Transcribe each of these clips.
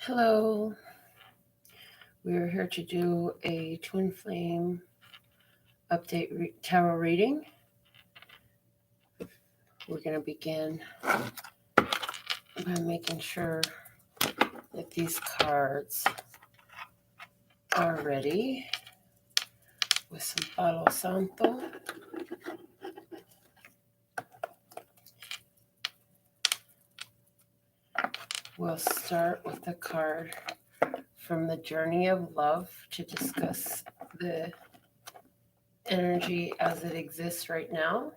Hello, we're here to do a twin flame update tarot reading. We're going to begin by making sure that these cards are ready with some Palo Santo. We'll start with the card from the Journey of Love to discuss the energy as it exists right now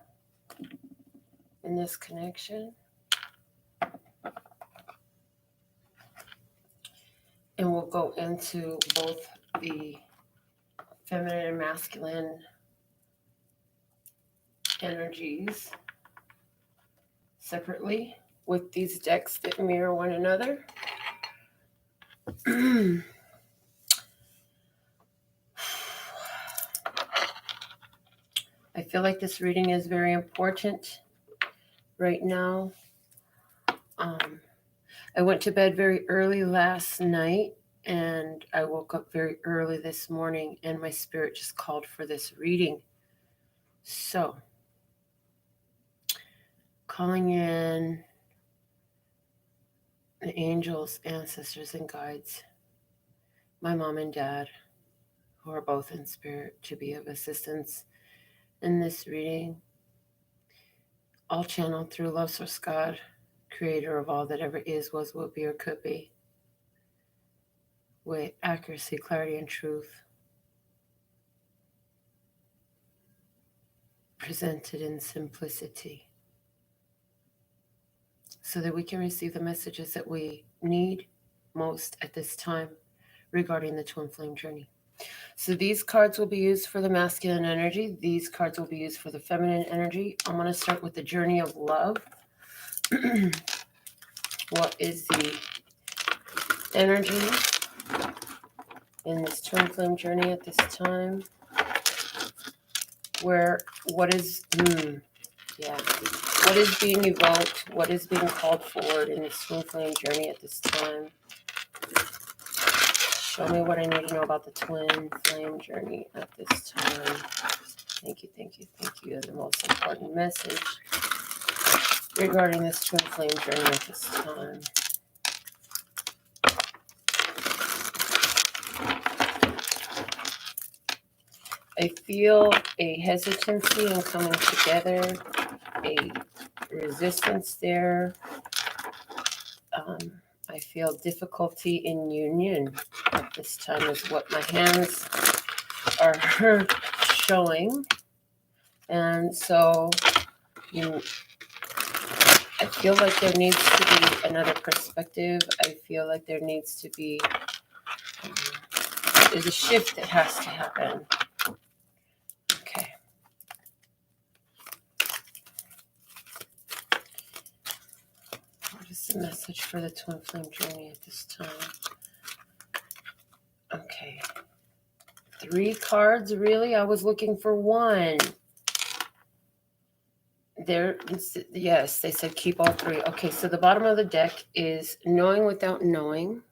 in this connection. And we'll go into both the feminine and masculine energies separately with these decks that mirror one another. I feel like this reading is very important right now. I went to bed very early last night and I woke up very early this morning and my spirit just called for this reading. So, calling in the angels, ancestors, and guides, my mom and dad, who are both in spirit, to be of assistance in this reading, all channeled through love source God, creator of all that ever is, was, will be, or could be, with accuracy, clarity, and truth, presented in simplicity, so that we can receive the messages that we need most at this time regarding the twin flame journey. So these cards will be used for the masculine energy. These cards will be used for the feminine energy. I'm going to start with the Journey of Love. What is the energy in this twin flame journey at this time? What is being evoked? What is being called forward in this twin flame journey at this time? Show me what I need to know about the twin flame journey at this time. Thank you, thank you, thank you. The most important message regarding this twin flame journey at this time. I feel a hesitancy in coming together, a resistance there. I feel difficulty in union at this time is what my hands are showing. And so I feel like there needs to be another perspective. I feel like there needs to be, there's a shift that has to happen. Okay. What is the message for the twin flame journey at this time? Okay. 3 cards, really? I was looking for 1. There, yes, they said keep all 3. Okay, so the bottom of the deck is knowing without knowing.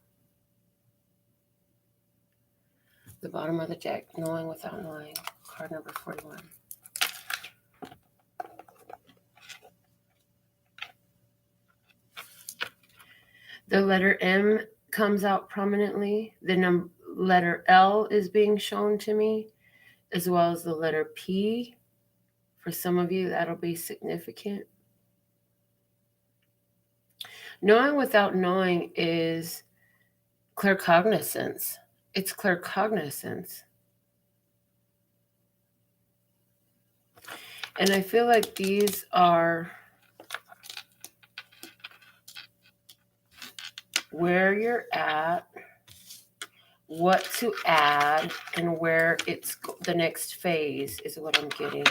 The bottom of the deck, knowing without knowing. Card number 41. The letter M comes out prominently. The letter L is being shown to me, as well as the letter P. For some of you, that'll be significant. Knowing without knowing is claircognizance. It's claircognizance. And I feel like these are where you're at, what to add, and where it's the next phase is what I'm getting.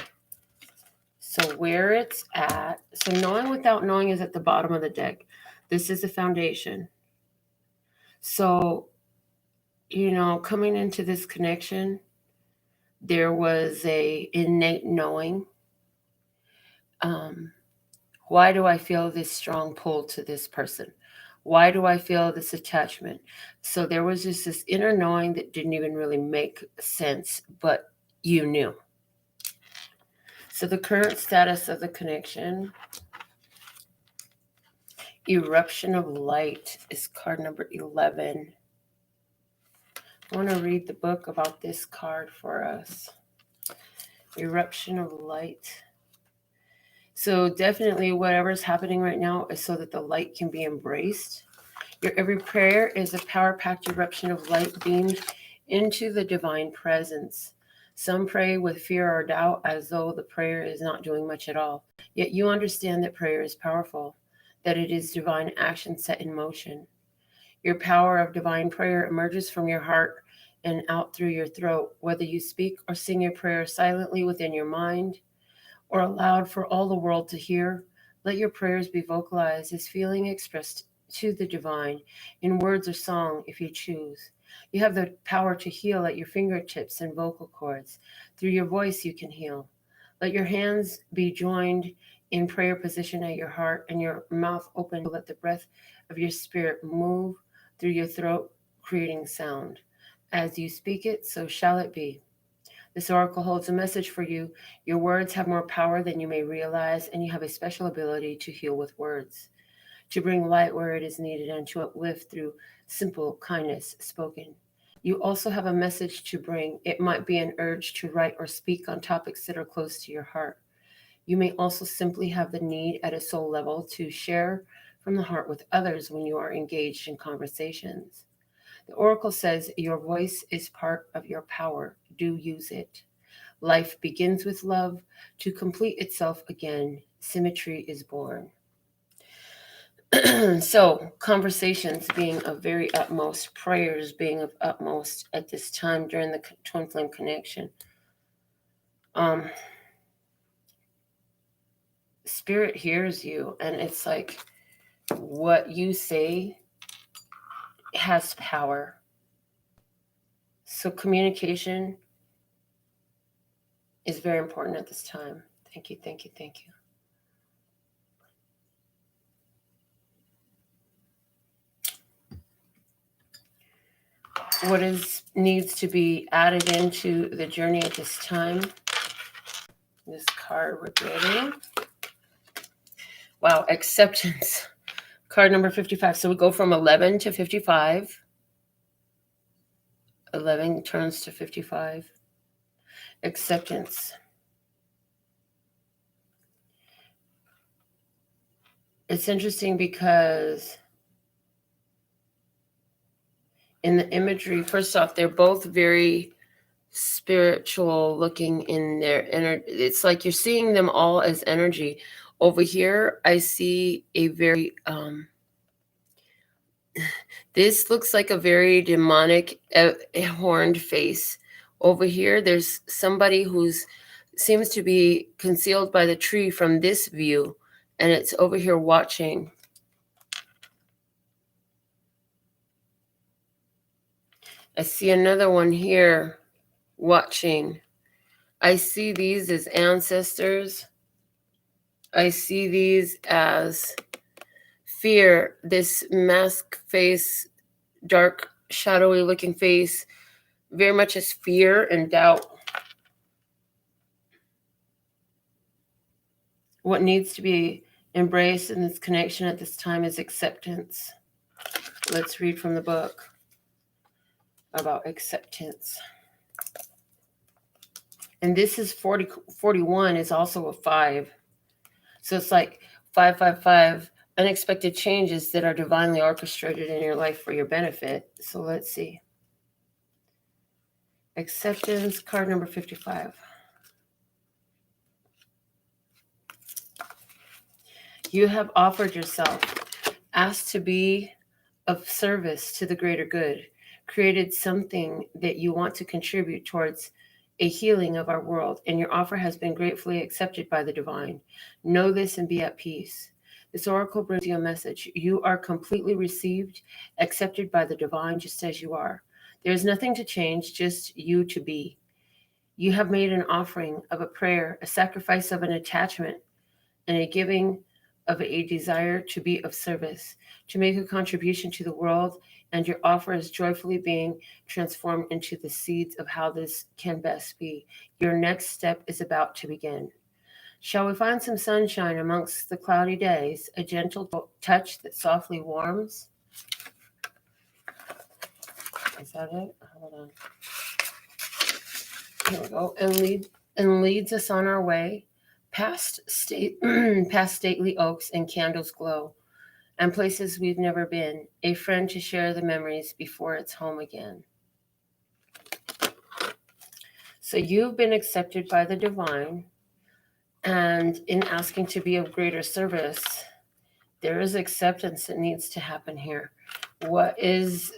So where it's at, so knowing without knowing is at the bottom of the deck. This is the foundation. So, coming into this connection, there was a innate knowing. Why do I feel this strong pull to this person? Why do I feel this attachment? So there was just this inner knowing that didn't even really make sense, but you knew. So the current status of the connection, eruption of light, is card number 11. I want to read the book about this card for us. Eruption of light. So definitely whatever's happening right now is so that the light can be embraced. Your every prayer is a power-packed eruption of light beamed into the divine presence. Some pray with fear or doubt as though the prayer is not doing much at all. Yet you understand that prayer is powerful, that it is divine action set in motion. Your power of divine prayer emerges from your heart and out through your throat, whether you speak or sing your prayer silently within your mind or aloud for all the world to hear. Let your prayers be vocalized as feeling expressed to the divine in words or song if you choose. You have the power to heal at your fingertips and vocal cords. Through your voice you can heal. Let your hands be joined in prayer position at your heart and your mouth open to let the breath of your spirit move through your throat, creating sound. As you speak it, so shall it be. This oracle holds a message for you. Your words have more power than you may realize, and you have a special ability to heal with words, to bring light where it is needed, and to uplift through simple kindness spoken. You also have a message to bring. It might be an urge to write or speak on topics that are close to your heart. You may also simply have the need at a soul level to share from the heart with others when you are engaged in conversations. The oracle says your voice is part of your power. Do use it. Life begins with love. To complete itself again, symmetry is born. So, conversations being of very utmost, prayers being of utmost at this time during the twin flame connection. Spirit hears you, and it's like what you say has power. So communication is very important at this time. Thank you, thank you, thank you. What needs to be added into the journey at this time? This card we're getting. Wow, acceptance. Card number 55. So we go from 11 to 55. 11 turns to 55. Acceptance. It's interesting because in the imagery, first off, they're both very spiritual looking in their energy. It's like you're seeing them all as energy. Over here, I see a very, this looks like a very demonic horned face. Over here, there's somebody who's seems to be concealed by the tree from this view, and it's over here watching. I see another one here watching. I see these as ancestors. I see these as fear, this mask face, dark, shadowy looking face, very much as fear and doubt. What needs to be embraced in this connection at this time is acceptance. Let's read from the book about acceptance. And this is 41 is also a 5. So it's like 555, unexpected changes that are divinely orchestrated in your life for your benefit. So let's see. Acceptance, card number 55. You have offered yourself, asked to be of service to the greater good, created something that you want to contribute towards a healing of our world, and your offer has been gratefully accepted by the divine. Know this and be at peace. This oracle brings you a message. You are completely received, accepted by the divine just as you are. There is nothing to change, just you to be. You have made an offering of a prayer, a sacrifice of an attachment, and a giving of a desire to be of service, to make a contribution to the world, and your offer is joyfully being transformed into the seeds of how this can best be. Your next step is about to begin. Shall we find some sunshine amongst the cloudy days, a gentle touch that softly warms? Is that it? Hold on. Here we go. And leads us on our way, past stately oaks and candles glow, and places we've never been, a friend to share the memories before it's home again. So you've been accepted by the divine, and in asking to be of greater service, there is acceptance that needs to happen here. What is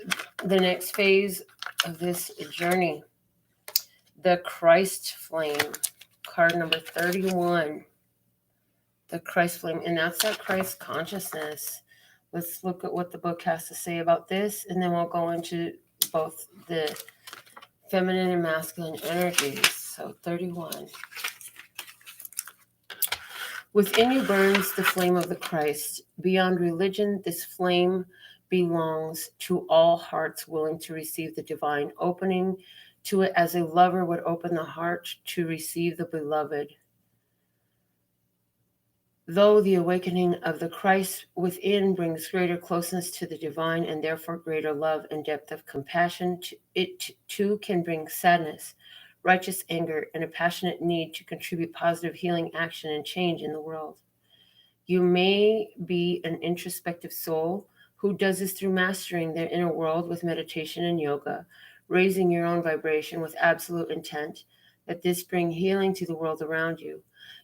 the next phase of this journey? The Christ flame, card number 31. The Christ flame, and that's that Christ consciousness. Let's look at what the book has to say about this, and then we'll go into both the feminine and masculine energies. So 31. Within you burns the flame of the Christ. Beyond religion, this flame belongs to all hearts willing to receive the divine, opening to it as a lover would open the heart to receive the beloved. Though the awakening of the Christ within brings greater closeness to the divine and therefore greater love and depth of compassion, it too can bring sadness, righteous anger, and a passionate need to contribute positive healing action and change in the world. You may be an introspective soul who does this through mastering their inner world with meditation and yoga, raising your own vibration with absolute intent that this bring healing to the world around you.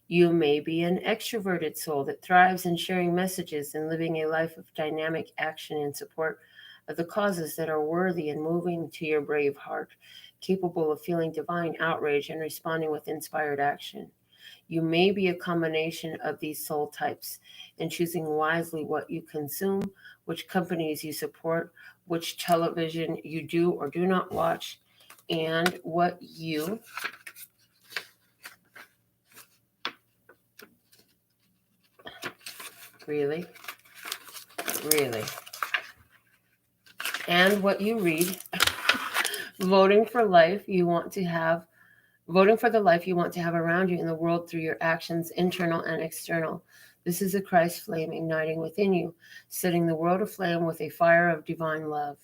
You may be an extroverted soul that thrives in sharing messages and living a life of dynamic action in support of the causes that are worthy and moving to your brave heart, capable of feeling divine outrage and responding with inspired action. You may be a combination of these soul types and choosing wisely what you consume, which companies you support, which television you do or do not watch, and what you really, and what you read. Voting for the life you want to have around you in the world through your actions, internal and external. This is a Christ flame igniting within you, setting the world aflame with a fire of divine love.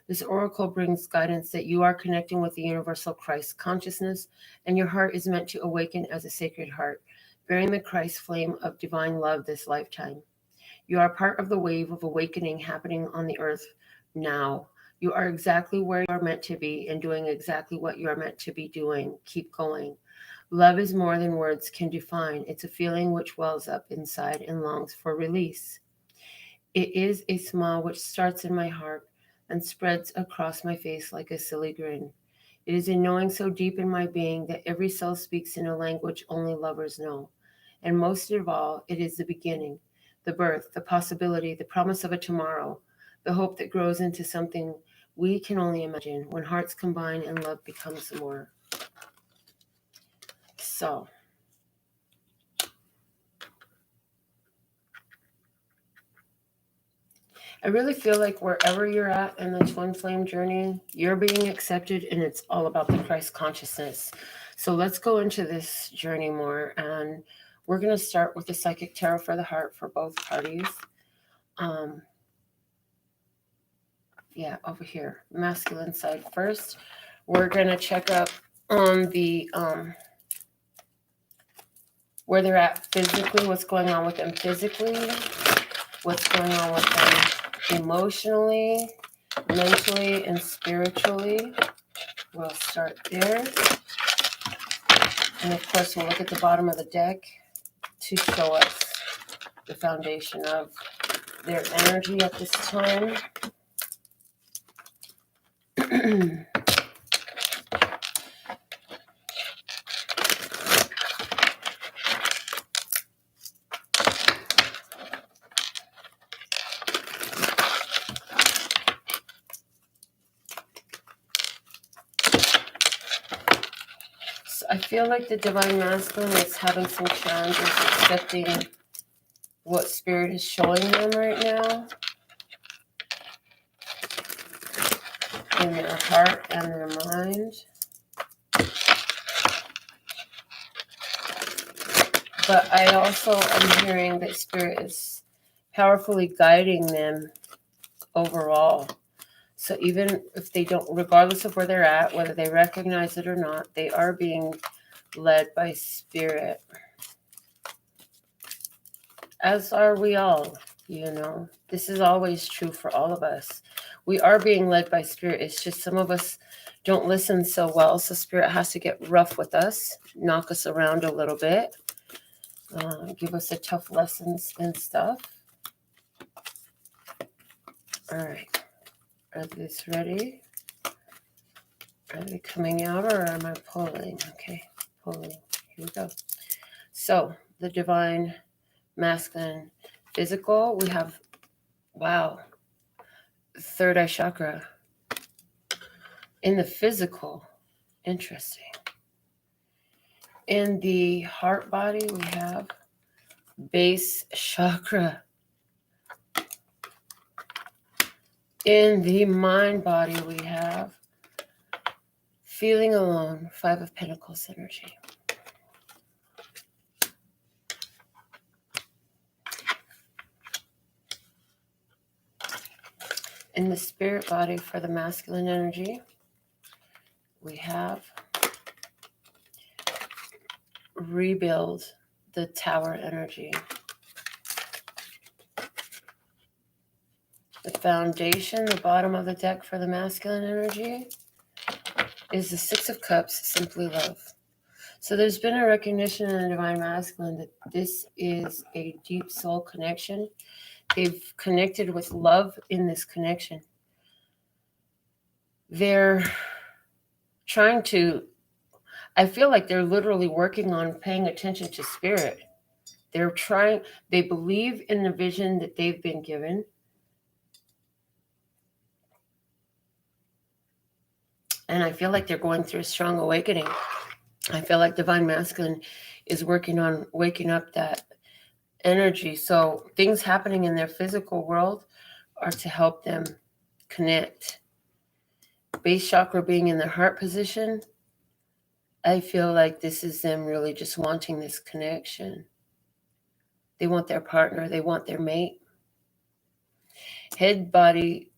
This oracle brings guidance that you are connecting with the universal Christ consciousness, and your heart is meant to awaken as a sacred heart, bearing the Christ flame of divine love this lifetime. You are part of the wave of awakening happening on the earth now. You are exactly where you are meant to be and doing exactly what you are meant to be doing. Keep going. Love is more than words can define. It's a feeling which wells up inside and longs for release. It is a smile which starts in my heart and spreads across my face like a silly grin. It is a knowing so deep in my being that every cell speaks in a language only lovers know. And most of all, it is the beginning, the birth, the possibility, the promise of a tomorrow, the hope that grows into something we can only imagine when hearts combine and love becomes more. So, I really feel like wherever you're at in the twin flame journey, you're being accepted, and it's all about the Christ consciousness. So let's go into this journey more, and we're going to start with the psychic tarot for the heart for both parties. Over here, masculine side first. We're going to check up on the where they're at physically, what's going on with them physically, what's going on with them emotionally, mentally, and spiritually. We'll start there. And of course, we'll look at the bottom of the deck to show us the foundation of their energy at this time. I feel like the divine masculine is having some challenges accepting what Spirit is showing them right now in their heart and their mind. But I also am hearing that Spirit is powerfully guiding them overall. So even if they don't, regardless of where they're at, whether they recognize it or not, they are being led by Spirit. As are we all, you know. This is always true for all of us. We are being led by Spirit. It's just some of us don't listen so well, so Spirit has to get rough with us, knock us around a little bit, give us the tough lessons and stuff. All right. Are these ready? Are they coming out or am I pulling? Okay, pulling. Here we go. So, the divine masculine physical, we have, wow, third eye chakra. In the physical, interesting. In the heart body, we have base chakra. In the mind body, we have feeling alone, 5 of Pentacles energy. In the spirit body for the masculine energy, we have rebuild, the Tower energy. The foundation, the bottom of the deck for the masculine energy, is the 6 of Cups, simply love. So there's been a recognition in the divine masculine that this is a deep soul connection. They've connected with love in this connection. They're trying to, I feel like they're literally working on paying attention to Spirit. They're trying, they believe in the vision that they've been given. And I feel like they're going through a strong awakening. I feel like divine masculine is working on waking up that energy. So things happening in their physical world are to help them connect. Base chakra being in their heart position, I feel like this is them really just wanting this connection. They want their partner. They want their mate. Head body,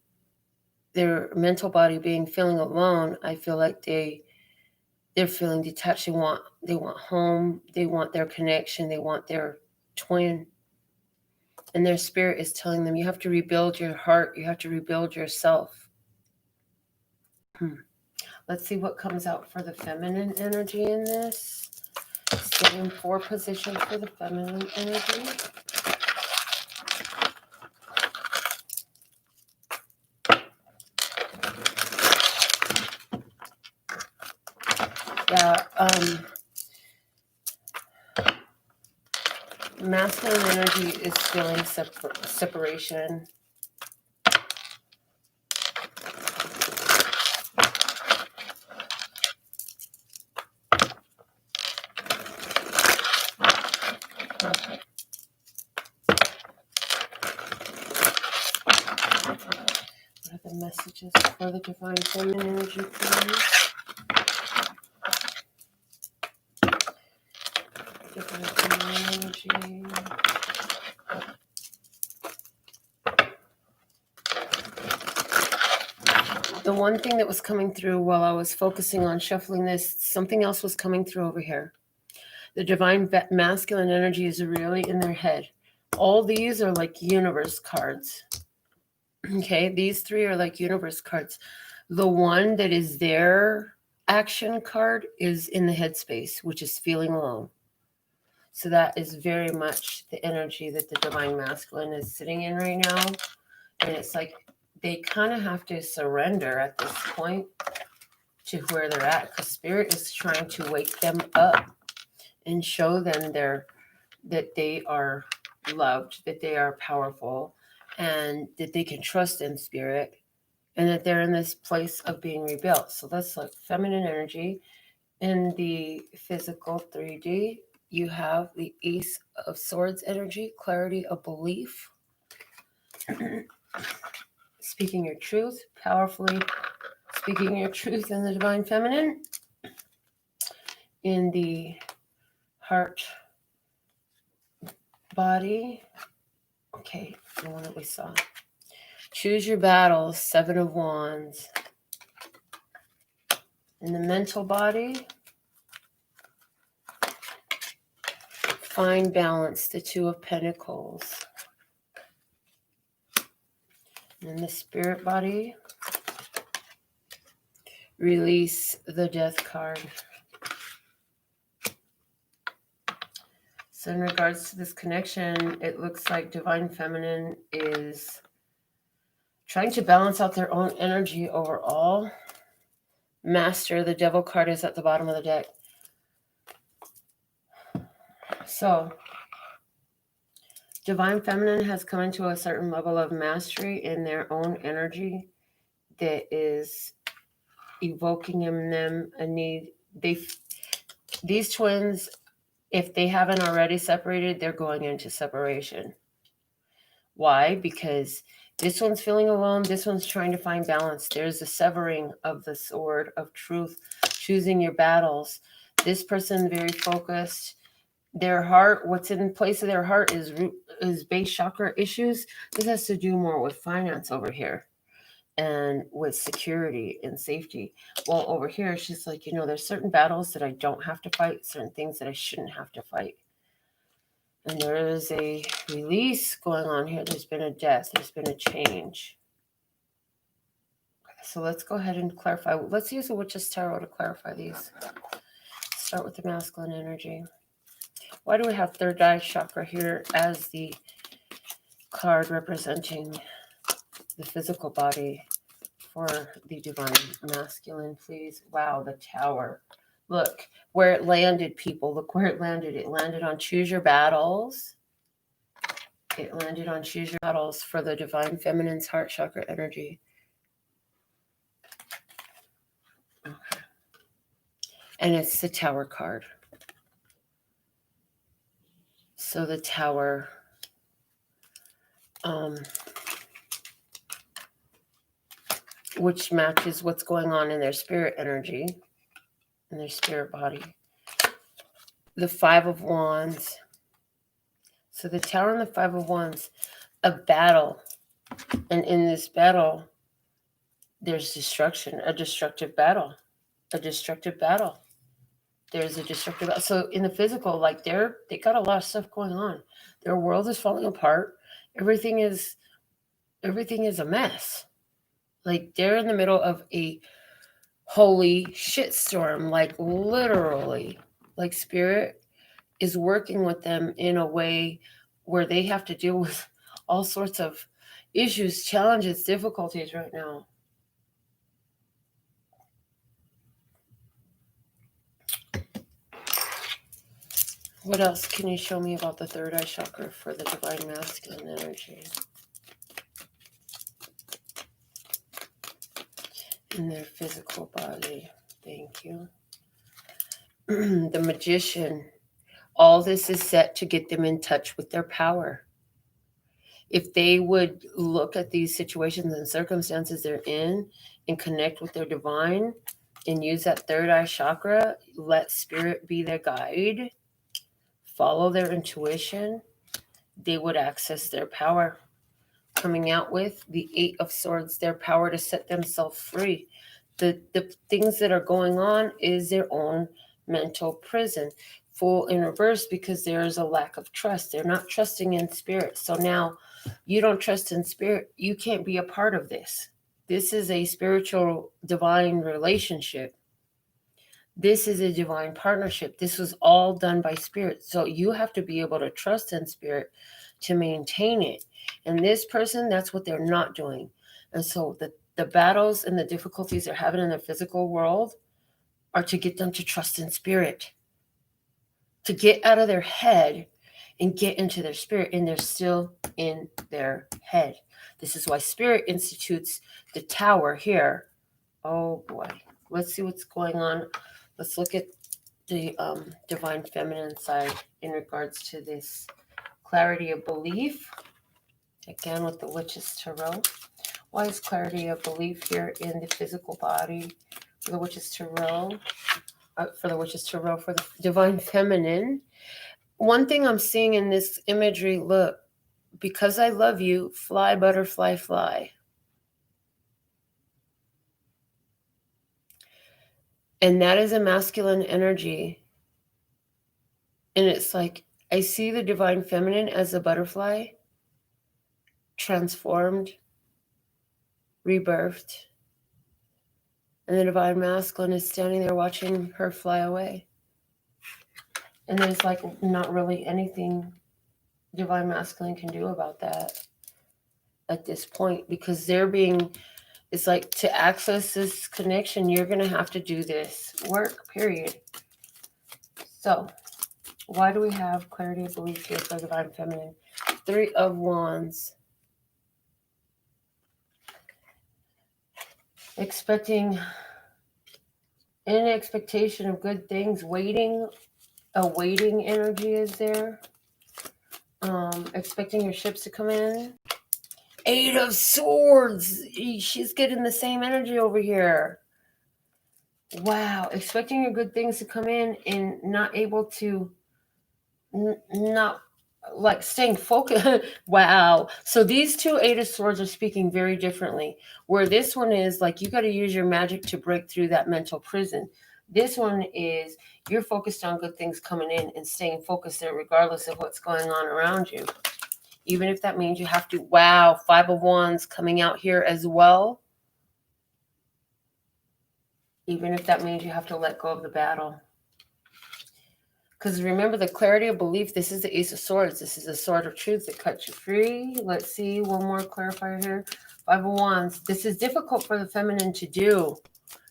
their mental body being feeling alone, I feel like they're feeling detached. They want home. They want their connection. They want their twin. And their spirit is telling them, you have to rebuild your heart. You have to rebuild yourself. Let's see what comes out for the feminine energy in this. Setting 4 positions for the feminine energy. Yeah, masculine energy is feeling separation. What are the messages for the divine feminine energy, please? Divine feminine energy. The one thing that was coming through while I was focusing on shuffling this, something else was coming through over here. The divine masculine energy is really in their head. All these are like universe cards. Okay, these 3 are like universe cards. The one that is their action card is in the headspace, which is feeling alone. So that is very much the energy that the divine masculine is sitting in right now. And it's like they kind of have to surrender at this point to where they're at, because Spirit is trying to wake them up and show them that they are loved, that they are powerful, and that they can trust in Spirit, and that they're in this place of being rebuilt. So that's like feminine energy in the physical 3D. you have the Ace of Swords energy, clarity of belief, speaking your truth, powerfully speaking your truth in the Divine Feminine. In the heart body, okay, the one that we saw. Choose your battles, 7 of Wands. In the mental body, find balance, the 2 of Pentacles. In the spirit body, release the Death card. So in regards to this connection, it looks like Divine Feminine is trying to balance out their own energy overall. Master, the Devil card is at the bottom of the deck. So Divine Feminine has come into a certain level of mastery in their own energy that is evoking in them a need. These twins, if they haven't already separated, they're going into separation. Why? Because this one's feeling alone. This one's trying to find balance. There's a severing of the sword of truth, choosing your battles. This person very focused. Their heart, what's in place of their heart is base chakra issues. This has to do more with finance over here and with security and safety. Well, over here, she's like, there's certain battles that I don't have to fight, certain things that I shouldn't have to fight. And there is a release going on here. There's been a death. There's been a change. So let's go ahead and clarify. Let's use the Witch's Tarot to clarify these. Start with the masculine energy. Why do we have third eye chakra here as the card representing the physical body for the divine masculine, please? Wow, the Tower. Look where it landed, people. Look where it landed. It landed on choose your battles. It landed on choose your battles for the divine feminine's heart chakra energy. Okay. And it's the Tower card. So the Tower, which matches what's going on in their spirit energy, in their spirit body. The 5 of Wands. So the Tower and the 5 of Wands, a battle. And in this battle, there's destruction, a destructive battle. A destructive battle. There's a destructive battle. So in the physical, like they got a lot of stuff going on. Their world is falling apart. Everything is a mess. Like they're in the middle of a holy shitstorm, like literally. Like spirit is working with them in a way where they have to deal with all sorts of issues, challenges, difficulties right now. What else can you show me about the third eye chakra for the divine masculine energy? In their physical body. Thank you. The Magician. All this is set to get them in touch with their power. If they would look at these situations and circumstances they're in and connect with their divine and use that third eye chakra, let spirit be their guide, follow their intuition, they would access their power. Coming out with the 8 of Swords, their power to set themselves free. The things that are going on is their own mental prison. Full in reverse because there is a lack of trust. They're not trusting in spirit. So now you don't trust in spirit. You can't be a part of this. This is a spiritual divine relationship. This is a divine partnership. This was all done by spirit. So you have to be able to trust in spirit to maintain it. And this person, that's what they're not doing. And so the battles and the difficulties they're having in the physical world are to get them to trust in spirit, to get out of their head and get into their spirit. And they're still in their head. This is why spirit institutes the Tower here. Oh boy. Let's see what's going on. Let's look at the divine feminine side in regards to this clarity of belief. Again, with the Witch's Tarot. Why is clarity of belief here in the physical body for the Witch's Tarot? For the divine feminine. One thing I'm seeing in this imagery, look, because I love you, fly, butterfly, fly. And that is a masculine energy. And it's like, I see the divine feminine as a butterfly, transformed, rebirthed. And the divine masculine is standing there watching her fly away. And there's like not really anything divine masculine can do about that at this point, because it's like, to access this connection, you're going to have to do this work, period. So why do we have clarity of belief here for divine feminine? 3 of Wands. Expecting, in expectation of good things, waiting, a waiting energy is there. Expecting your ships to come in. 8 of Swords. She's getting the same energy over here. Wow. Expecting your good things to come in and not able to, not like staying focused. Wow. So these 2 8 of Swords are speaking very differently. Where this one is like, you got to use your magic to break through that mental prison. This one is, you're focused on good things coming in and staying focused there regardless of what's going on around you. Even if that means you have to, wow, 5 of Wands coming out here as well. Even if that means you have to let go of the battle. Because remember, the clarity of belief, this is the Ace of Swords. This is the sword of truth that cuts you free. Let's see, one more clarifier here. 5 of Wands. This is difficult for the feminine to do.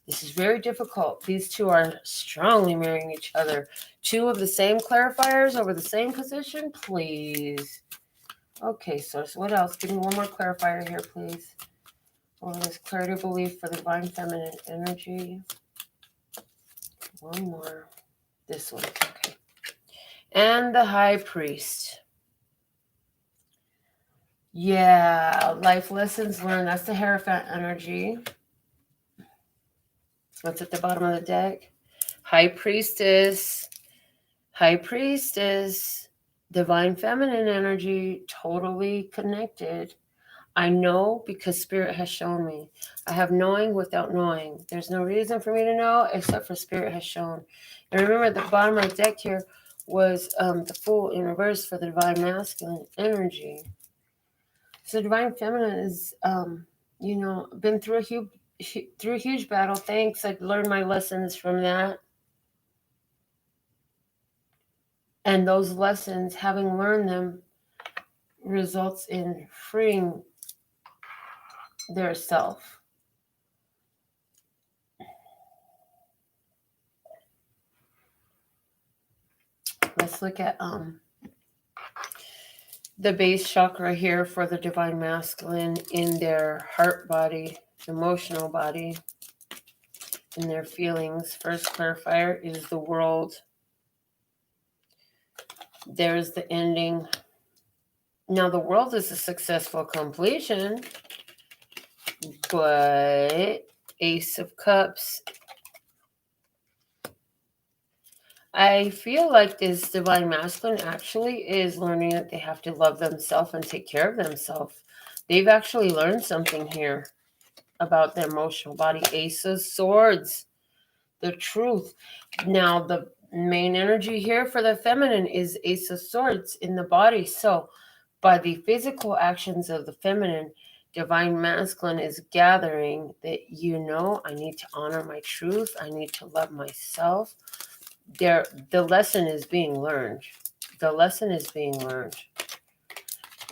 This is very difficult. These 2 are strongly mirroring each other. 2 of the same clarifiers over the same position, please. Okay, source, what else? Give me one more clarifier here, please. Over this clarity of belief for the divine feminine energy. One more. This one, okay. And the High Priest. Yeah, life lessons learned. That's the Hierophant energy. What's at the bottom of the deck? High Priestess. High Priestess. Divine feminine energy. Totally connected. I know because Spirit has shown me. I have knowing without knowing. There's no reason for me to know except for Spirit has shown. And remember, at the bottom of the deck here was the Fool in reverse for the divine masculine energy. So divine feminine is, been through a huge battle. Thanks. I learned my lessons from that. And those lessons, having learned them, results in freeing their self. Let's look at the base chakra here for the divine masculine in their heart body, emotional body, in their feelings. First clarifier is the world. There's the ending. Now the world is a successful completion, but Ace of Cups. I feel like this divine masculine actually is learning that they have to love themselves and take care of themselves. They've actually learned something here about their emotional body. Ace of Swords, the truth. Now, the main energy here for the feminine is Ace of Swords in the body. So, by the physical actions of the feminine, divine masculine is gathering that, I need to honor my truth. I need to love myself. The lesson is being learned. The lesson is being learned.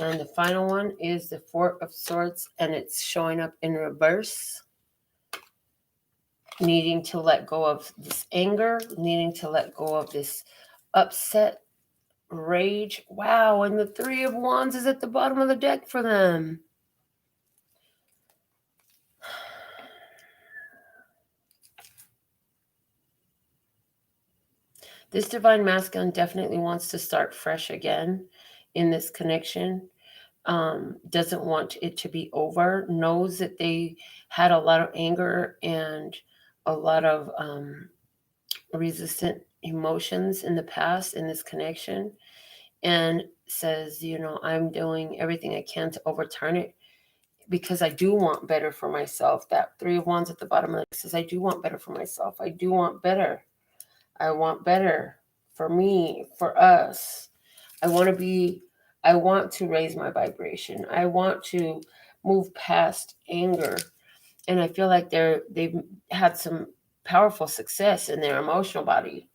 And the final one is the 4 of Swords, and it's showing up in reverse. Needing to let go of this anger, needing to let go of this upset, rage. Wow, and the 3 of Wands is at the bottom of the deck for them. This divine masculine definitely wants to start fresh again in this connection. Doesn't want it to be over, knows that they had a lot of anger and a lot of resistant emotions in the past in this connection, and says, I'm doing everything I can to overturn it because I do want better for myself. That Three of Wands at the bottom of it says, I do want better for myself. I do want better. I want better for me, for us. I want to raise my vibration. I want to move past anger. And I feel like they've had some powerful success in their emotional body,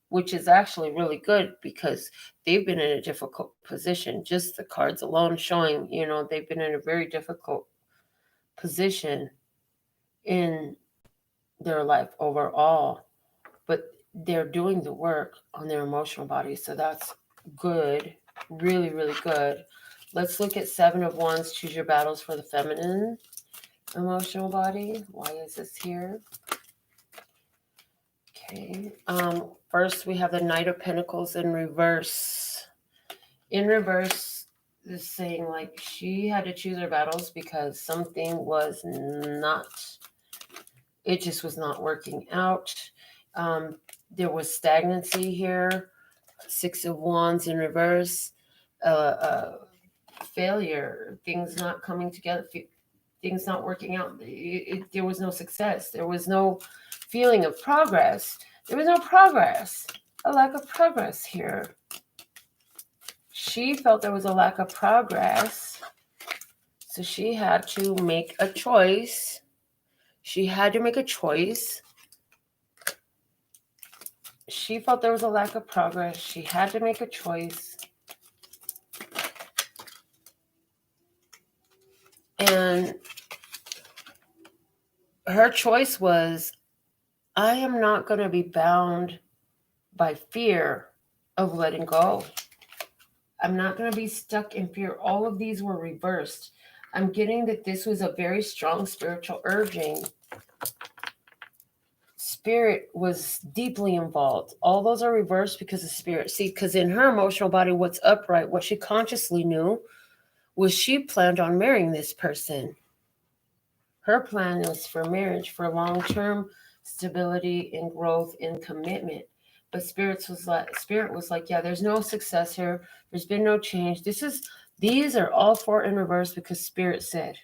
which is actually really good because they've been in a difficult position. Just the cards alone showing, they've been in a very difficult position in their life overall. But they're doing the work on their emotional body. So that's good. Really, really good. Let's look at Seven of Wands. Choose your battles for the feminine emotional body. Why is this here? Okay. First, we have the Knight of Pentacles in reverse. In reverse, is saying like she had to choose her battles because something was not, it just was not working out. There was stagnancy here. Six of Wands in reverse. Failure. Things not coming together. Things not working out. There was no success. There was no feeling of progress. There was no progress. A lack of progress here. She felt there was a lack of progress. So she had to make a choice. She had to make a choice. She felt there was a lack of progress. She had to make a choice. And her choice was, I am not going to be bound by fear of letting go. I'm not going to be stuck in fear. All of these were reversed. I'm getting that this was a very strong spiritual urging. Spirit was deeply involved. All those are reversed because of spirit. See, because in her emotional body, what's upright, what she consciously knew was she planned on marrying this person. Her plan was for marriage, for long-term stability and growth and commitment. But spirit was like, yeah, there's no success here. There's been no change. These are all four in reverse because spirit said.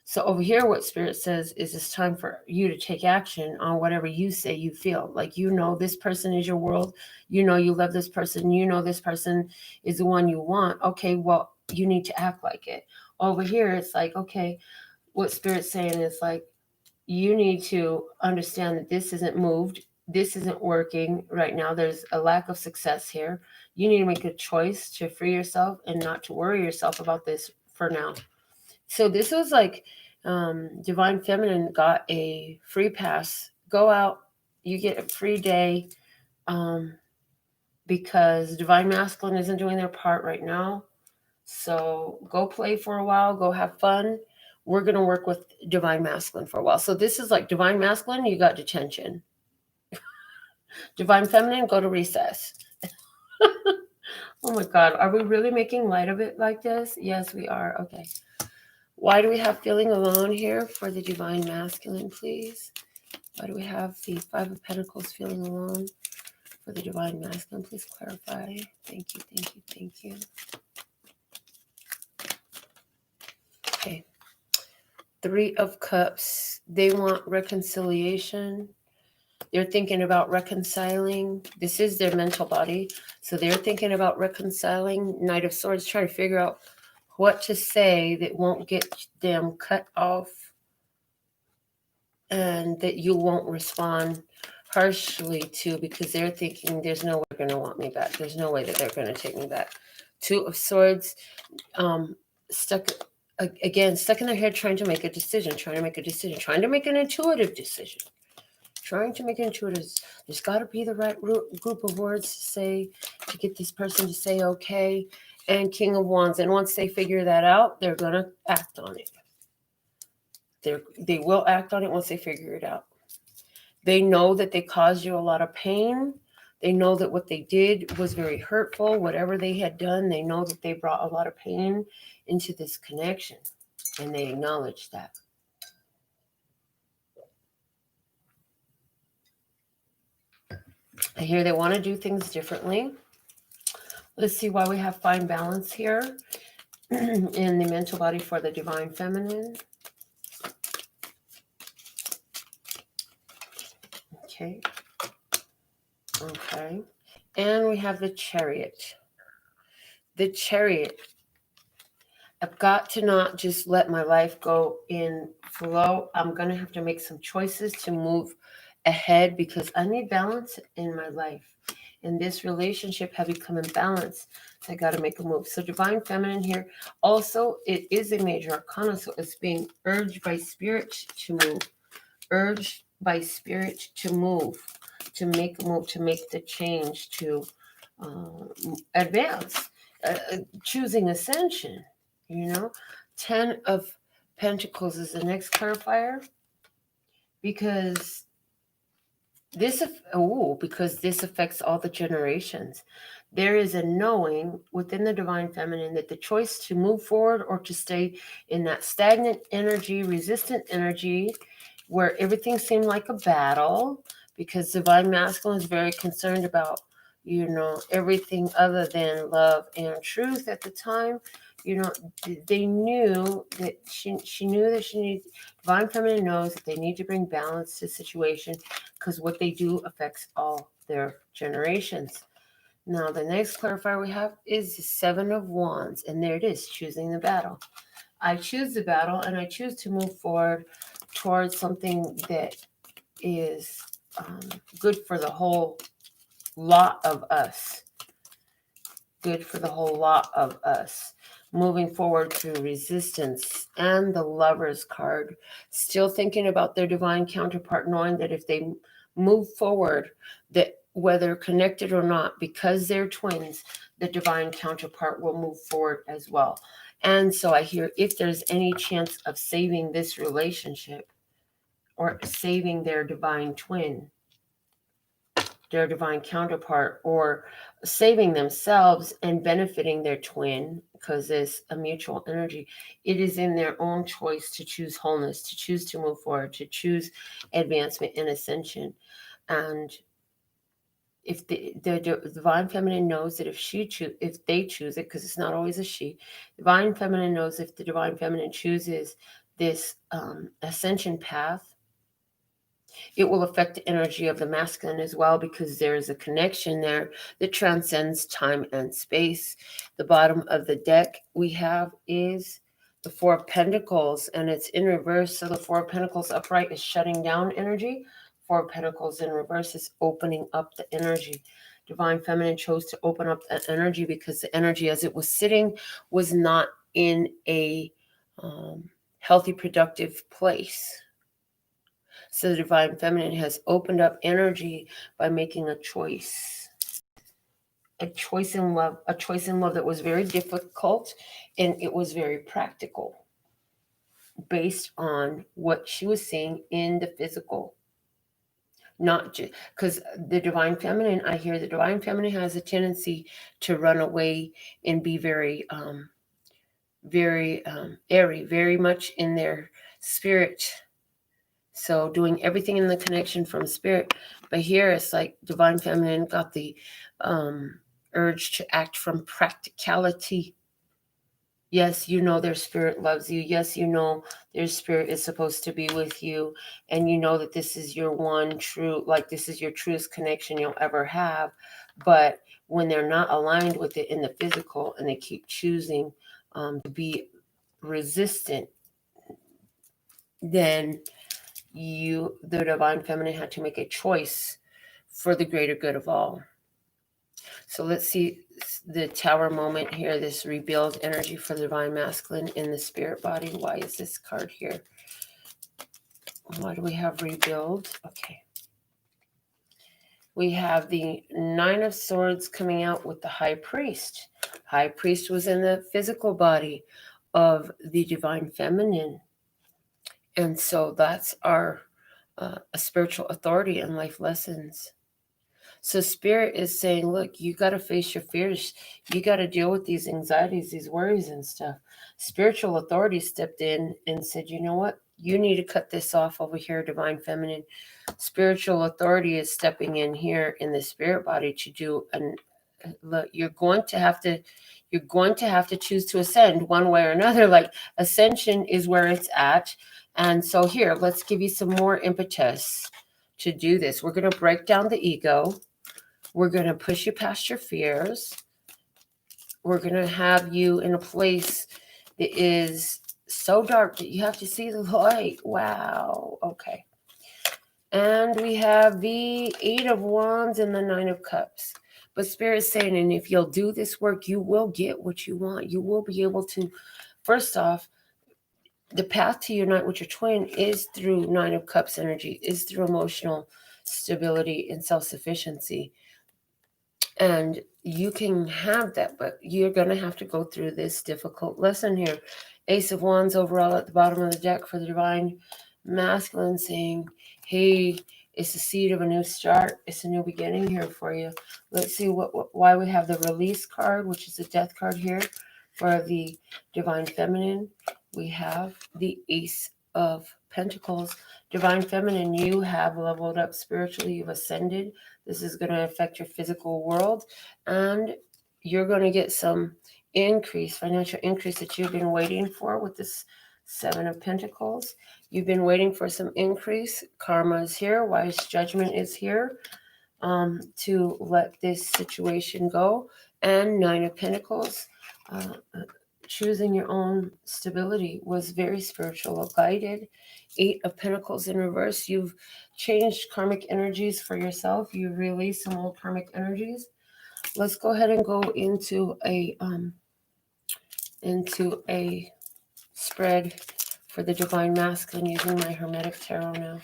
So over here, what spirit says is it's time for you to take action on whatever you say you feel. Like, this person is your world. You love this person. This person is the one you want. Okay, well, you need to act like it. Over here, it's like, okay, what spirit's saying is like, you need to understand that this isn't moved. This isn't working right now. There's a lack of success here. You need to make a choice to free yourself and not to worry yourself about this for now. So this was like Divine Feminine got a free pass. Go out. You get a free day because Divine Masculine isn't doing their part right now. So go play for a while. Go have fun. We're going to work with Divine Masculine for a while. So this is like Divine Masculine, you got detention. Divine Feminine, go to recess. Oh my God. Are we really making light of it like this? Yes, we are. Okay. Why do we have feeling alone here for the Divine Masculine, please? Why do we have the Five of Pentacles feeling alone for the Divine Masculine? Please clarify. Thank you, thank you, thank you. Okay. Three of Cups. They want reconciliation. They're thinking about reconciling. This is their mental body. So they're thinking about reconciling. Knight of Swords, trying to figure out what to say that won't get them cut off and that you won't respond harshly to, because they're thinking there's no way they're going to want me back. There's no way that they're going to take me back. Two of Swords, stuck in their head, trying to make a decision, trying to make an intuitive decision. There's got to be the right group of words to say to get this person to say okay. And King of Wands. And once they figure that out, they're going to act on it. They will act on it once they figure it out. They know that they caused you a lot of pain. They know that what they did was very hurtful. Whatever they had done, they know that they brought a lot of pain into this connection, and they acknowledge that. I hear they want to do things differently. Let's see why we have fine balance here in the mental body for the divine feminine. Okay. Okay. And we have the Chariot. The Chariot. I've got to not just let my life go in flow. I'm going to have to make some choices to move ahead because I need balance in my life. In this relationship, have become imbalanced. So I got to make a move. So divine feminine here. Also, it is a major arcana. So it's being urged by spirit to move. Urged by spirit to move. To make a move. To make the change. To advance. Choosing ascension. 10 of Pentacles is the next clarifier because this affects all the generations. There is a knowing within the divine feminine that the choice to move forward or to stay in that stagnant energy, resistant energy, where everything seemed like a battle, because divine masculine is very concerned about, everything other than love and truth at the time. They knew that she knew that she needs, divine feminine knows that they need to bring balance to the situation because what they do affects all their generations. Now, the next clarifier we have is the 7 of Wands, and there it is, choosing the battle. I choose the battle, and I choose to move forward towards something that is good for the whole lot of us. Good for the whole lot of us. Moving forward through resistance and the Lover's card. Still thinking about their divine counterpart, knowing that if they move forward, that whether connected or not, because they're twins, the divine counterpart will move forward as well. And so I hear if there's any chance of saving this relationship or saving their divine twin, their divine counterpart, or saving themselves and benefiting their twin, because there's a mutual energy, it is in their own choice to choose wholeness, to choose to move forward, to choose advancement and ascension. And if the divine feminine knows that if they choose it, because it's not always a she, divine feminine knows if the divine feminine chooses this ascension path, it will affect the energy of the masculine as well, because there is a connection there that transcends time and space. The bottom of the deck we have is the 4 of Pentacles, and it's in reverse. So the 4 of Pentacles upright is shutting down energy. 4 of Pentacles in reverse is opening up the energy. Divine feminine chose to open up that energy because the energy as it was sitting was not in a healthy, productive place. So the divine feminine has opened up energy by making a choice in love, that was very difficult, and it was very practical based on what she was seeing in the physical. Not just because the divine feminine, I hear the divine feminine has a tendency to run away and be very airy, very much in their spirit. So doing everything in the connection from spirit. But here it's like divine feminine got the urge to act from practicality. Yes, their spirit loves you. Yes, their spirit is supposed to be with you. And that this is your one true, this is your truest connection you'll ever have. But when they're not aligned with it in the physical and they keep choosing to be resistant, then the divine feminine had to make a choice for the greater good of all. So let's see the Tower moment here, this rebuild energy for the divine masculine in the spirit body. Why is this card here? Why do we have rebuild? Okay. We have the 9 of Swords coming out with the High Priest. High Priest was in the physical body of the divine feminine. And so that's our a spiritual authority and life lessons. So Spirit is saying, look, you got to face your fears. You got to deal with these anxieties, these worries and stuff. Spiritual authority stepped in and said, you know what? You need to cut this off over here, Divine Feminine. Spiritual authority is stepping in here in the spirit body to do an look, you're going to have to choose to ascend one way or another. Like ascension is where it's at. And so here, let's give you some more impetus to do this. We're going to break down the ego. We're going to push you past your fears. We're going to have you in a place that is so dark that you have to see the light. Wow. Okay. And we have the 8 of Wands and the 9 of Cups. But Spirit's saying, and if you'll do this work, you will get what you want. You will be able to, first off, the path to unite with your twin is through 9 of Cups energy, is through emotional stability and self-sufficiency. And you can have that, but you're going to have to go through this difficult lesson here. Ace of Wands overall at the bottom of the deck for the Divine Masculine, saying, hey, it's the seed of a new start. It's a new beginning here for you. Let's see why we have the Release card, which is the Death card here for the Divine Feminine. We have the Ace of Pentacles. Divine Feminine, you have leveled up spiritually. You've ascended. This is going to affect your physical world, and you're going to get some increase, financial increase that you've been waiting for with this 7 of Pentacles. You've been waiting for some increase. Karma is here. Wise judgment is here to let this situation go. And 9 of Pentacles. Choosing your own stability was very spiritual, guided. 8 of Pentacles in reverse. You've changed karmic energies for yourself. You released some old karmic energies. Let's go ahead and go into a spread for the Divine Masculine using my Hermetic Tarot now.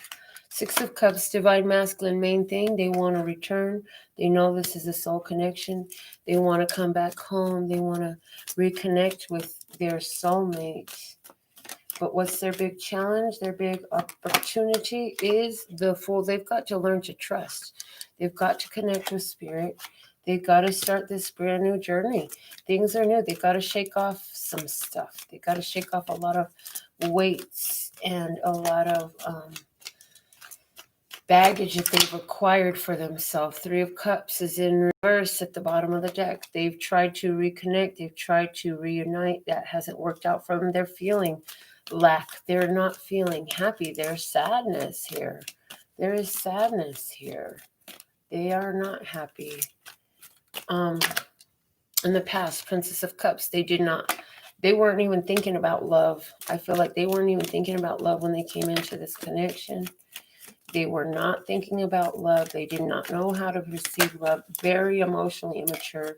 6 of Cups, Divine Masculine, main thing, they want to return. They know this is a soul connection. They want to come back home. They want to reconnect with their soulmate. But what's their big challenge? Their big opportunity is the Fool. They've got to learn to trust. They've got to connect with Spirit. They've got to start this brand new journey. Things are new. They've got to shake off some stuff. They've got to shake off a lot of weights and a lot of baggage that they've acquired for themselves. 3 of Cups is in reverse at the bottom of the deck. They've tried to reconnect. They've tried to reunite. That hasn't worked out for them. They're feeling lack. They're not feeling happy. There's sadness here. There is sadness here. They are not happy. In the past, Princess of Cups, they weren't even thinking about love. I feel like they weren't even thinking about love when they came into this connection. They were not thinking about love. They did not know how to receive love. Very emotionally immature.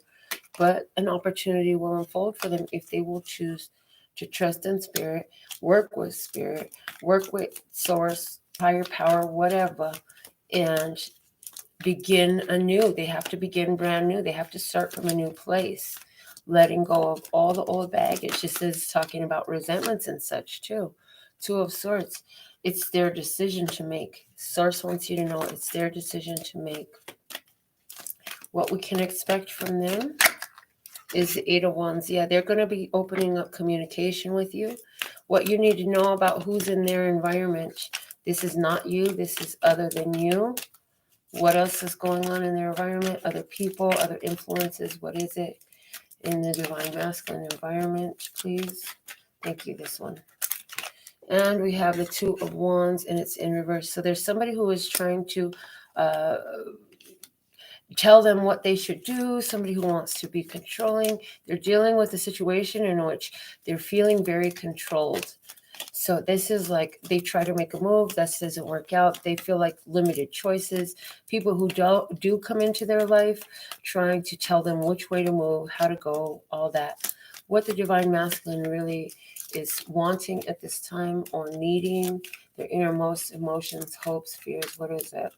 But an opportunity will unfold for them if they will choose to trust in Spirit, work with Spirit, work with Source, higher power, whatever, and begin anew. They have to begin brand new. They have to start from a new place, letting go of all the old baggage. This is talking about resentments and such too. 2 of Swords. It's their decision to make. Source wants you to know it's their decision to make. What we can expect from them is the 8 of Wands. Yeah, they're going to be opening up communication with you. What you need to know about who's in their environment. This is not you. This is other than you. What else is going on in their environment? Other people, other influences. What is it in the Divine Masculine environment, please? Thank you, this one. And we have the 2 of Wands, and it's in reverse. So there's somebody who is trying to tell them what they should do, somebody who wants to be controlling. They're dealing with a situation in which they're feeling very controlled. So this is like they try to make a move, that doesn't work out. They feel like limited choices. People who do come into their life trying to tell them which way to move, how to go, all that. What the Divine Masculine really is wanting at this time or needing, their innermost emotions, hopes, fears. What is it?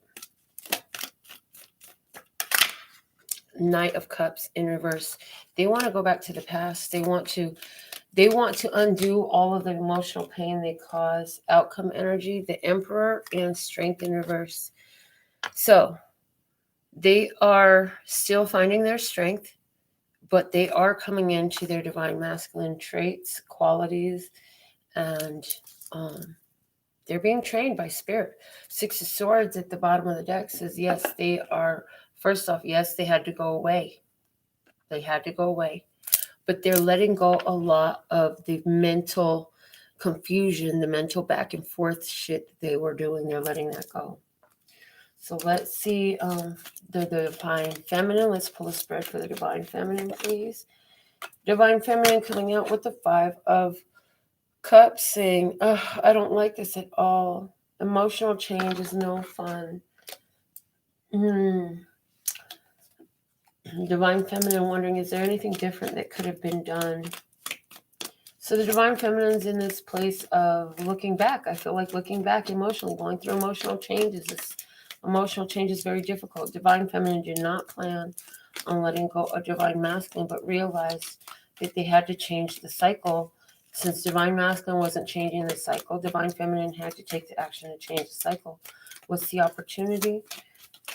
Knight of Cups in reverse. They want to go back to the past. They want to undo all of the emotional pain they cause. Outcome energy, the Emperor, and Strength in reverse. So They are still finding their strength, but they are coming into their divine masculine traits, qualities, and they're being trained by spirit. Six of Swords at the bottom of the deck says, yes, they are, first off, yes, they had to go away. They had to go away. But they're letting go a lot of the mental confusion, the mental back and forth shit that they were doing. They're letting that go. So let's see the Divine Feminine. Let's pull a spread for the Divine Feminine, please. Divine Feminine coming out with the Five of Cups saying, I don't like this at all. Emotional change is no fun. Divine Feminine wondering, is there anything different that could have been done? So the Divine Feminine's in this place of looking back. I feel like looking back emotionally, going through emotional changes. This emotional change is very difficult. Divine Feminine did not plan on letting go of Divine Masculine, but realized that they had to change the cycle. Since Divine Masculine wasn't changing the cycle, Divine Feminine had to take the action to change the cycle. What's the opportunity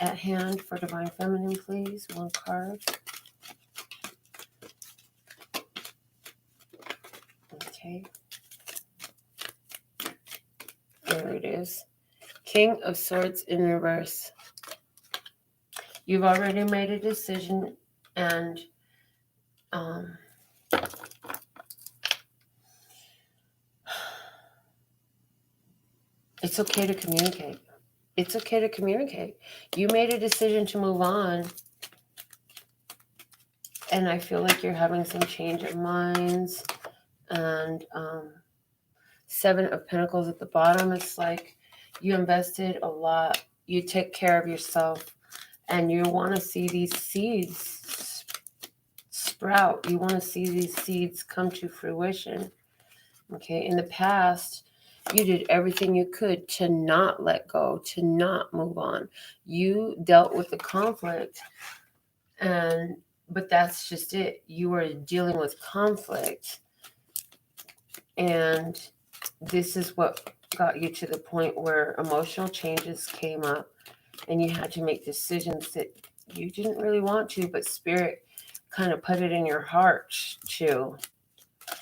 at hand for Divine Feminine, please? One card. Okay. There it is. King of Swords in reverse. You've already made a decision, and it's okay to communicate. It's okay to communicate. You made a decision to move on, and I feel like you're having some change of minds. And Seven of Pentacles at the bottom. It's like you invested a lot. You take care of yourself, and you want to see these seeds sprout. You want to see these seeds come to fruition. Okay, in the past, you did everything you could to not let go, to not move on. You dealt with the conflict, but that's just it. You were dealing with conflict, and this is what got you to the point where emotional changes came up, and you had to make decisions that you didn't really want to, but Spirit kind of put it in your heart to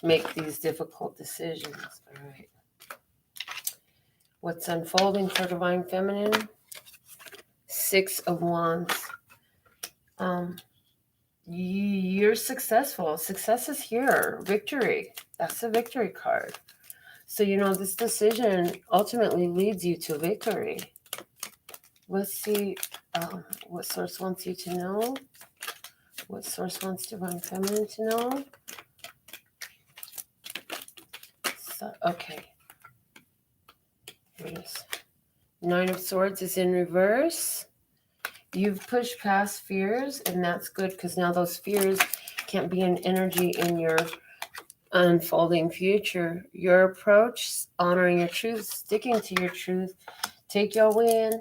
make these difficult decisions. All right. What's unfolding for Divine Feminine? Six of Wands. You're successful. Success is here. Victory. That's a victory card. So, this decision ultimately leads you to victory. Let's see what Source wants you to know. What Source wants Divine Feminine to know. So, okay. Here it is. Nine of Swords is in reverse. You've pushed past fears, and that's good because now those fears can't be an energy in your unfolding future. Your approach, honoring your truth, sticking to your truth, take your win.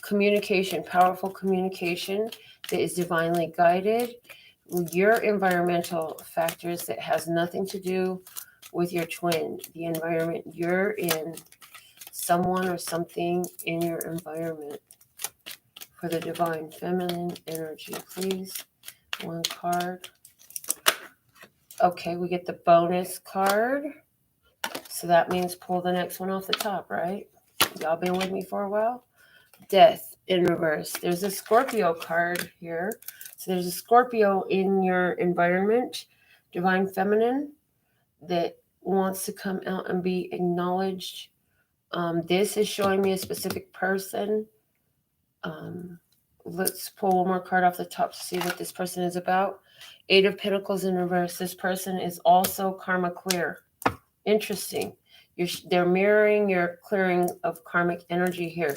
Communication, powerful communication that is divinely guided. Your environmental factors that has nothing to do with your twin, the environment you're in, someone or something in your environment. For the Divine Feminine energy, please. One card. Okay, we get the bonus card. So that means pull the next one off the top, right? Y'all been with me for a while? Death in reverse. There's a Scorpio card here. So there's a Scorpio in your environment, Divine Feminine, that wants to come out and be acknowledged. This is showing me a specific person. Let's pull one more card off the top to see what this person is about. Eight of Pentacles in reverse. This person is also karma clear. Interesting. They're mirroring your clearing of karmic energy here.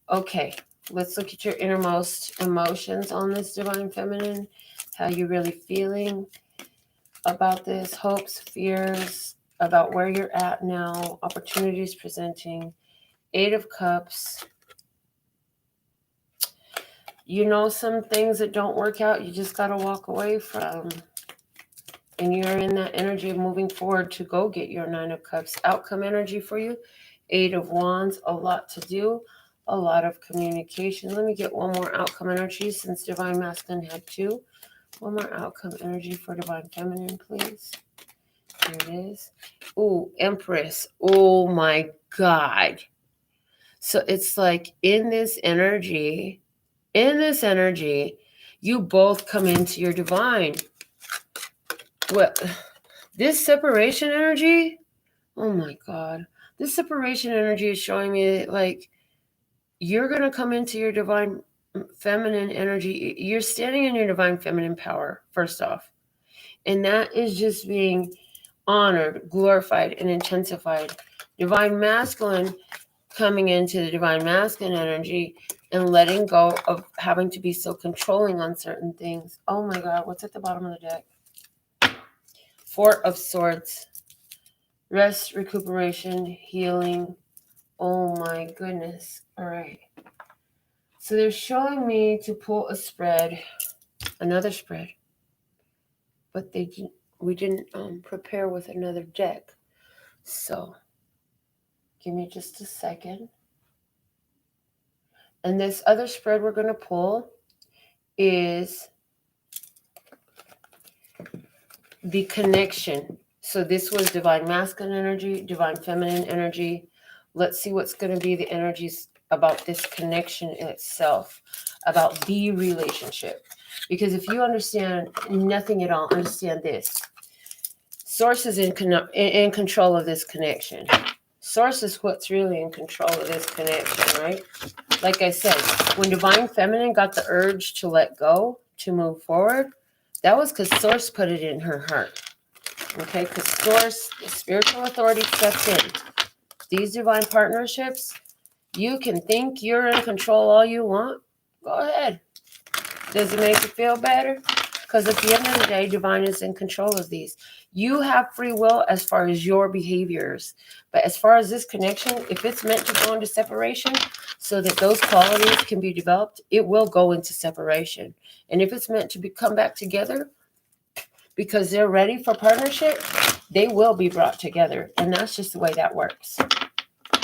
Okay, let's look at your innermost emotions on this Divine Feminine. How you really feeling about this? Hopes, fears, about where you're at now, opportunities presenting. Eight of Cups. Some things that don't work out, you just got to walk away from. And you're in that energy of moving forward to go get your Nine of Cups. Outcome energy for you. Eight of Wands, a lot to do, a lot of communication. Let me get one more outcome energy since Divine Masculine had 2. One more outcome energy for Divine Feminine, please. Here it is. Ooh, Empress. Oh my God. So it's like in this energy, you both come into your divine. Well, this separation energy, oh my God. This separation energy is showing me like you're going to come into your divine feminine energy. You're standing in your divine feminine power, first off. And that is just being honored, glorified, and intensified. Divine masculine coming into the divine masculine energy and letting go of having to be so controlling on certain things. Oh my God, what's at the bottom of the deck? 4 of Swords. Rest, recuperation, healing. Oh my goodness. All right. So they're showing me to pull a spread, another spread. But we didn't prepare with another deck. So give me just a second. And this other spread we're going to pull is the connection. So this was divine masculine energy, divine feminine energy. Let's see what's going to be the energies about this connection in itself, about the relationship. Because if you understand nothing at all, understand this. Source is in control of this connection. Source is what's really in control of this connection, right? Like I said, when Divine Feminine got the urge to let go, to move forward, that was because Source put it in her heart. Okay, because Source, the spiritual authority steps in. These divine partnerships, you can think you're in control all you want. Go ahead. Does it make you feel better? Because at the end of the day, divine is in control of these. You have free will as far as your behaviors. But as far as this connection, if it's meant to go into separation so that those qualities can be developed, it will go into separation. And if it's meant to come back together because they're ready for partnership, they will be brought together. And that's just the way that works.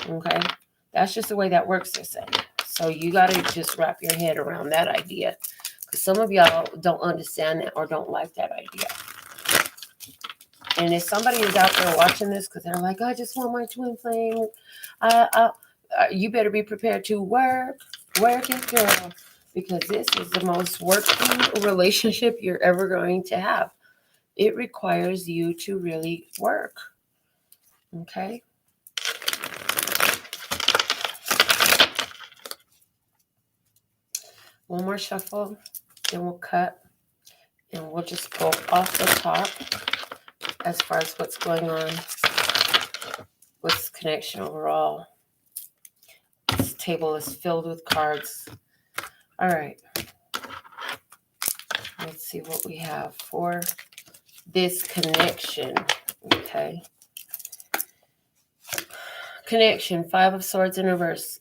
Okay? That's just the way that works, they're saying. So you got to just wrap your head around that idea. Because some of y'all don't understand that or don't like that idea. And if somebody is out there watching this because they're like, I just want my twin flame, you better be prepared to work it, girl. Because this is the most working relationship you're ever going to have. It requires you to really work. Okay? One more shuffle, then we'll cut. And we'll just go off the top as far as what's going on with this connection overall. This table is filled with cards. All right. Let's see what we have for this connection. Okay. Connection, 5 of Swords in reverse.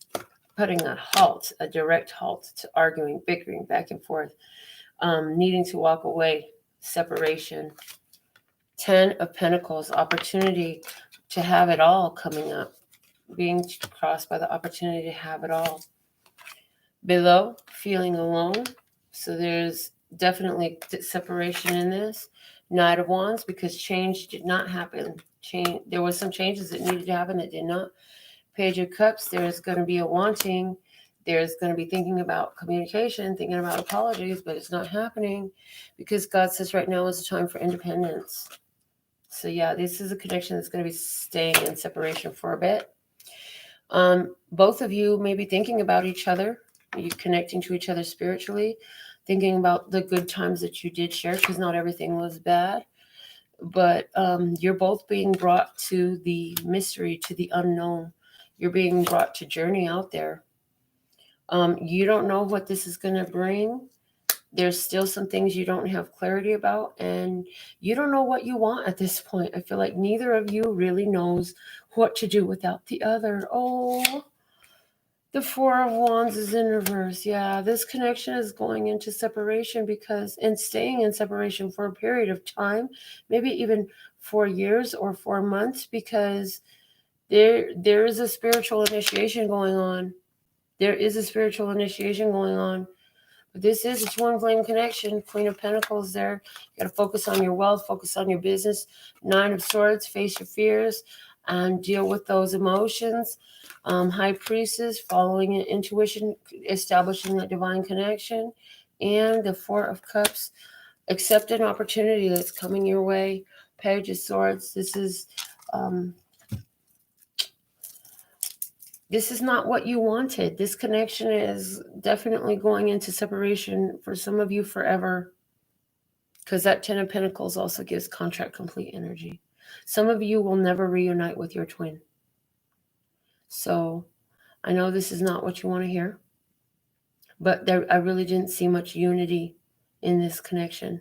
Putting a halt, a direct halt to arguing, bickering back and forth. Needing to walk away, separation. 10 of Pentacles, opportunity to have it all coming up. Being crossed by the opportunity to have it all. Below, feeling alone. So there's definitely separation in this. Knight of Wands, because change did not happen. There was some changes that needed to happen that did not. Page of Cups, there's going to be a wanting. There's going to be thinking about communication, thinking about apologies, but it's not happening because God says right now is a time for independence. So yeah, this is a connection that's going to be staying in separation for a bit. Both of you may be thinking about each other. You're connecting to each other spiritually, thinking about the good times that you did share, because not everything was bad. But you're both being brought to the mystery, to the unknown. You're being brought to journey out there. You don't know what this is going to bring. There's still some things you don't have clarity about, and you don't know what you want at this point. I feel like neither of you really knows what to do without the other. Oh, the 4 of Wands is in reverse. Yeah, this connection is going into separation and staying in separation for a period of time, maybe even 4 years or 4 months, because there is a spiritual initiation going on. There is a spiritual initiation going on. But this is a twin flame connection. Queen of Pentacles there. You got to focus on your wealth, focus on your business. Nine of Swords, face your fears and deal with those emotions. High Priestess, following your intuition, establishing that divine connection. And the Four of Cups, accept an opportunity that's coming your way. Page of Swords, this is not what you wanted. This connection is definitely going into separation for some of you forever, because that Ten of Pentacles also gives contract complete energy. Some of you will never reunite with your twin. So I know this is not what you want to hear, but I really didn't see much unity in this connection.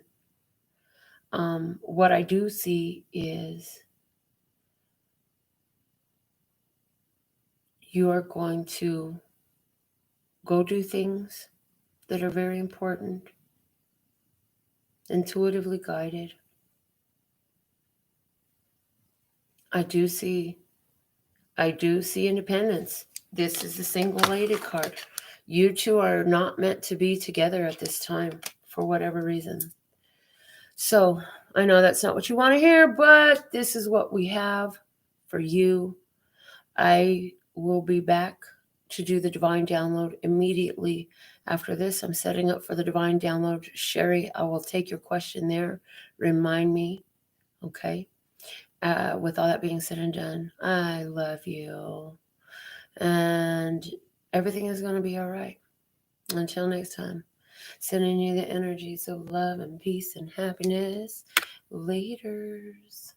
What I do see is you are going to go do things that are very important, intuitively guided. I do see independence. This is the single lady card. You two are not meant to be together at this time for whatever reason. So I know that's not what you want to hear, but this is what we have for you. I will be back to do the divine download immediately after this. I'm setting up for the divine download. Sherry, I will take your question there. Remind me, okay? With all that being said and done, I love you. And everything is going to be all right. Until next time, sending you the energies of love and peace and happiness. Laters.